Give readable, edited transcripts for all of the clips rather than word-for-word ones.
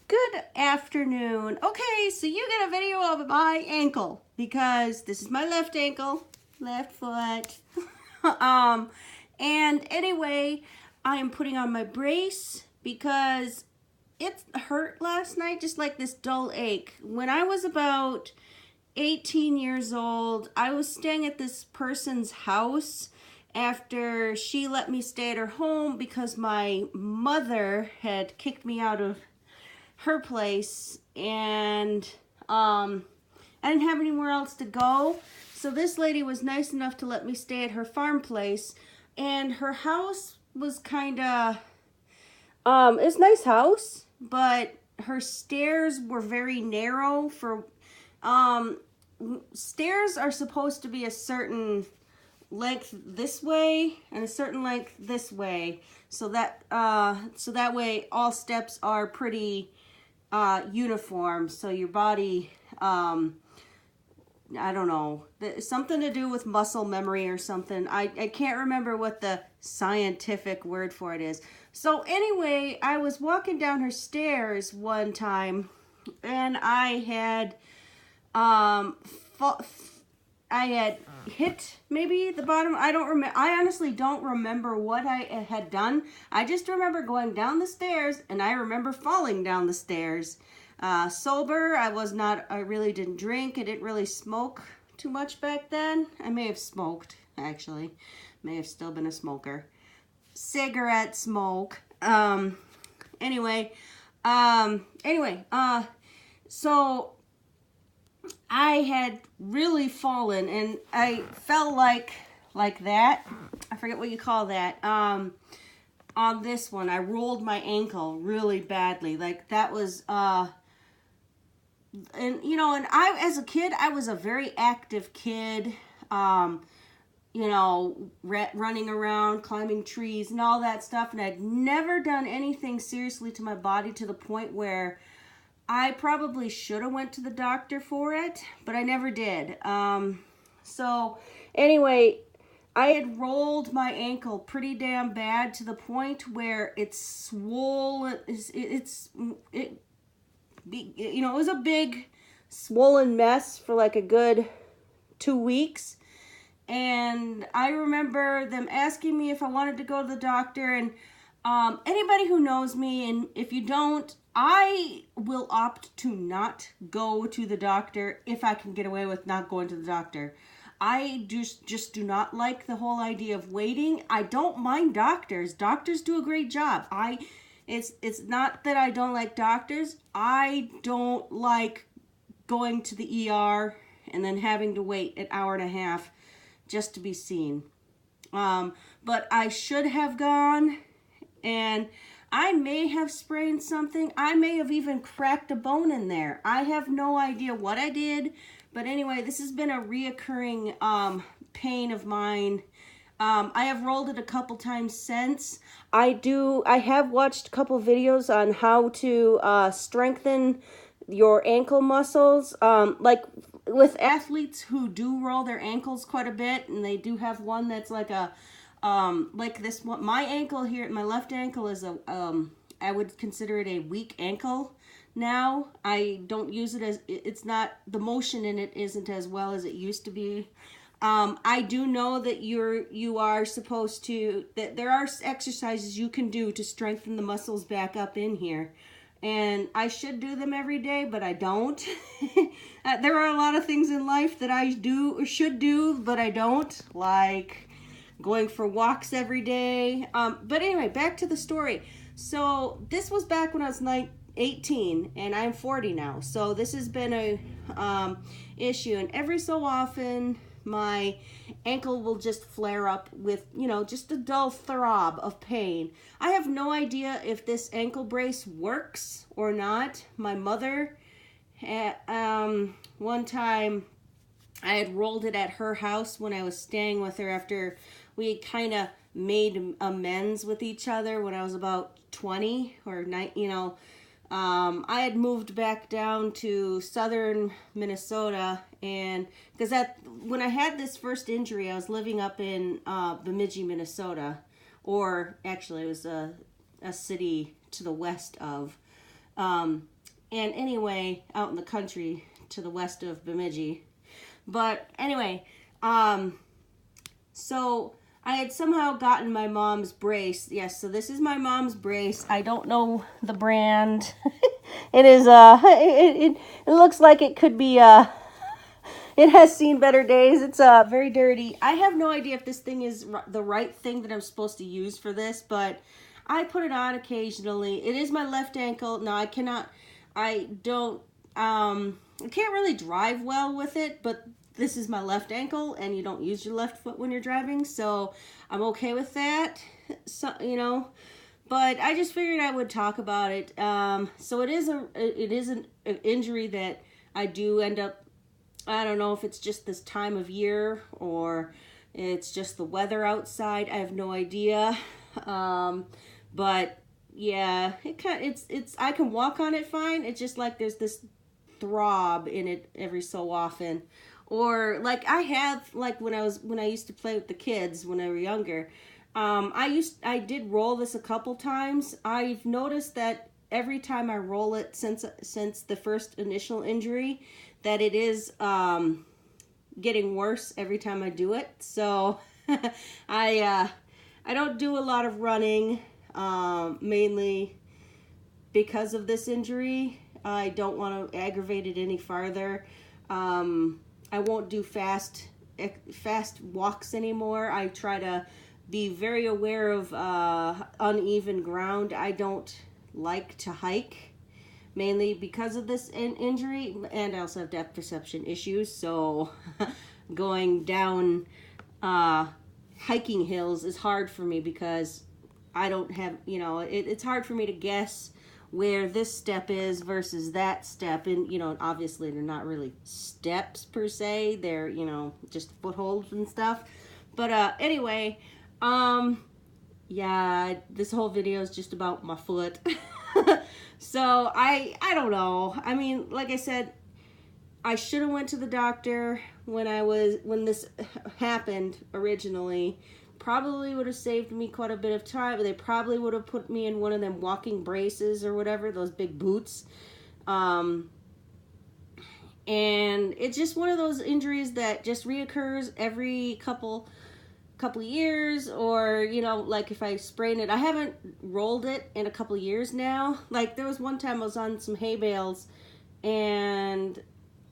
Good afternoon. Okay, so you get a video of my ankle because this is my left ankle, left foot. um, and anyway, I am putting on my brace because it hurt last night, just like this dull ache. When I was about 18 years old, I was staying at this person's house after she let me stay at her home because my mother had kicked me out of her place, and I didn't have anywhere else to go. So this lady was nice enough to let me stay at her farm place, and her house was kind of it's a nice house, but her stairs were very narrow for stairs are supposed to be a certain length this way and a certain length this way, so that way all steps are pretty uniform, so your body, I don't know, something to do with muscle memory or something. I can't remember what the scientific word for it is. So anyway, I was walking down her stairs one time, and I had hit maybe the bottom. I don't remember. I honestly don't remember what I had done. I just remember going down the stairs, and I remember falling down the stairs. Sober, I really didn't drink. I didn't really smoke too much back then. I may have smoked, actually. May have still been a smoker. Cigarette smoke. Anyway, so I had really fallen, and I fell like that. I forget what you call that. On this one, I rolled my ankle really badly. Like that was, and I, as a kid, I was a very active kid. Running around, climbing trees, and all that stuff. And I'd never done anything seriously to my body to the point where I probably should have went to the doctor for it, but I never did. So anyway, I had rolled my ankle pretty damn bad to the point where it's swollen. It was a big swollen mess for like a good 2 weeks. And I remember them asking me if I wanted to go to the doctor, and anybody who knows me, and if you don't, I will opt to not go to the doctor if I can get away with not going to the doctor. I just do not like the whole idea of waiting. I don't mind doctors. Doctors do a great job. It's not that I don't like doctors. I don't like going to the ER and then having to wait an hour and a half just to be seen. But I should have gone, and I may have sprained something. I may have even cracked a bone in there. I have no idea what I did. But anyway, this has been a reoccurring pain of mine. I have rolled it a couple times since. I have watched a couple videos on how to strengthen your ankle muscles. Like with athletes who do roll their ankles quite a bit, and they do have one that's like a like this one. My ankle here, my left ankle is I would consider it a weak ankle now. I don't use it as, it's not, the motion in it isn't as well as it used to be. I do know that you are supposed to, that there are exercises you can do to strengthen the muscles back up in here. And I should do them every day, but I don't. There are a lot of things in life that I do or should do, but I don't, like going for walks every day. But anyway, back to the story. So this was back when I was 18, and I'm 40 now. So this has been a issue, and every so often my ankle will just flare up with, just a dull throb of pain. I have no idea if this ankle brace works or not. My mother, one time I had rolled it at her house when I was staying with her after we kind of made amends with each other when I was about 20 or 9, I had moved back down to southern Minnesota, and because when I had this first injury, I was living up in Bemidji, Minnesota, or actually it was a city to the west of. And anyway, out in the country to the west of Bemidji. But anyway, so I had somehow gotten my mom's brace. Yes, so this is my mom's brace. I don't know the brand. It is, it looks like it could be, it has seen better days. It's very dirty. I have no idea if this thing is the right thing that I'm supposed to use for this, but I put it on occasionally. It is my left ankle. Now I can't really drive well with it, but this is my left ankle and you don't use your left foot when you're driving, so I'm okay with that. So, you know, but I just figured I would talk about it. So it is an injury that I do end up, I don't know if it's just this time of year or it's just the weather outside. I have no idea. But yeah, I can walk on it fine. It's just like there's this throb in it every so often. Or like I have, like when I used to play with the kids when I were younger, I did roll this a couple times. I've noticed that every time I roll it since the first initial injury, that it is getting worse every time I do it. So I don't do a lot of running, mainly because of this injury. I don't want to aggravate it any farther. I won't do fast walks anymore. I try to be very aware of uneven ground. I don't like to hike, mainly because of this injury, and I also have depth perception issues, so going down hiking hills is hard for me because I don't have, you know, it's hard for me to guess where this step is versus that step. And, you know, obviously they're not really steps per se. They're, you know, just footholds and stuff. But anyway, yeah, this whole video is just about my foot. So I don't know. I mean, like I said, I should have went to the doctor when this happened originally. Probably would have saved me quite a bit of time. They probably would have put me in one of them walking braces or whatever, those big boots. And it's just one of those injuries that just reoccurs every couple years, or, you know, like if I sprain it. I haven't rolled it in a couple years now. Like there was one time I was on some hay bales and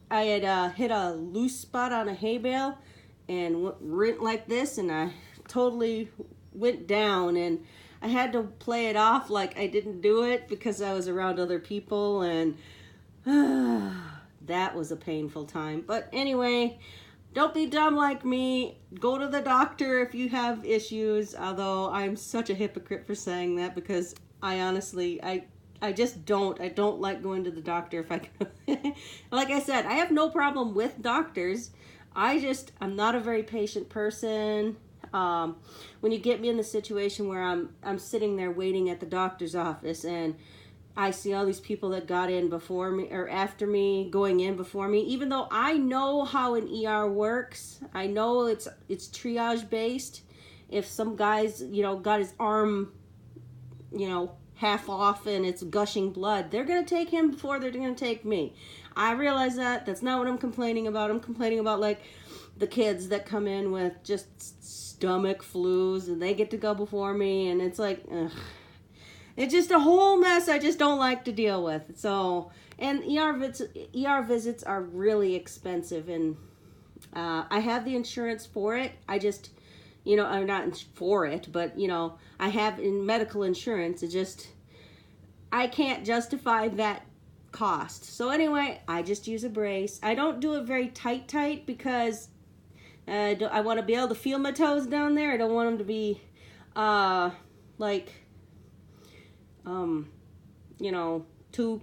I had hit a loose spot on a hay bale and went like this, and I totally went down, and I had to play it off like I didn't do it because I was around other people, and that was a painful time. But anyway, don't be dumb like me. Go to the doctor if you have issues, although I'm such a hypocrite for saying that because I honestly, I just don't. I don't like going to the doctor if I can. Like I said, I have no problem with doctors. I'm not a very patient person. When you get me in the situation where I'm sitting there waiting at the doctor's office and I see all these people that got in before me or after me, going in before me, even though I know how an ER works, I know it's triage based. If some guy's, you know, got his arm, you know, half off and it's gushing blood, they're going to take him before they're going to take me. I realize that. That's not what I'm complaining about. I'm complaining about like the kids that come in with just stomach flus and they get to go before me, and it's like, ugh. It's just a whole mess I just don't like to deal with. So, and ER visits are really expensive, and I have the insurance for it. I just, you know, I'm not for it, but, you know, I have in medical insurance. It just, I can't justify that cost. So anyway, I just use a brace. I don't do it very tight because I want to be able to feel my toes down there. I don't want them to be like, you know, too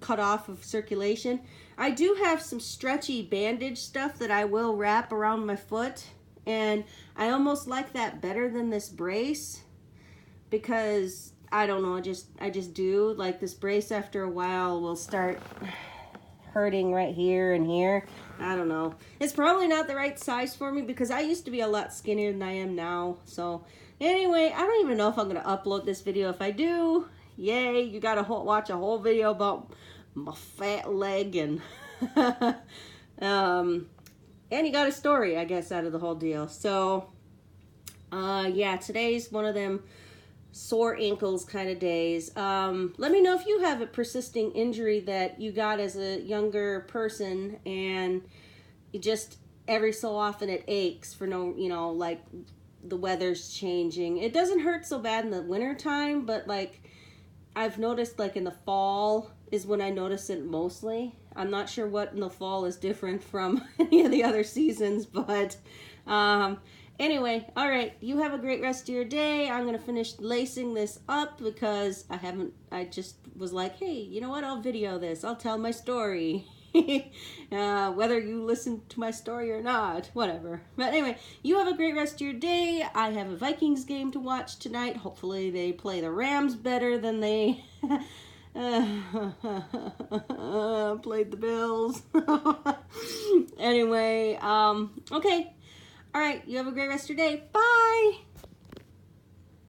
cut off of circulation. I do have some stretchy bandage stuff that I will wrap around my foot, and I almost like that better than this brace because I don't know, I just do. Like this brace after a while will start hurting right here and here. I don't know. It's probably not the right size for me because I used to be a lot skinnier than I am now. So anyway, I don't even know if I'm going to upload this video. If I do, yay, you got to watch a whole video about my fat leg, and and he got a story, I guess, out of the whole deal. So yeah, today's one of them sore ankles kind of days. Let me know if you have a persisting injury that you got as a younger person, and you just every so often it aches for no, like the weather's changing. It doesn't hurt so bad in the winter time, but like I've noticed like in the fall is when I notice it mostly. I'm not sure what in the fall is different from any of the other seasons, but anyway, all right, you have a great rest of your day. I'm gonna finish lacing this up because I just was like, hey, you know what, I'll video this, I'll tell my story. Whether you listen to my story or not, whatever. But anyway, you have a great rest of your day. I have a Vikings game to watch tonight. Hopefully they play the Rams better than they played the Bills. Anyway, okay. All right, you have a great rest of your day. Bye.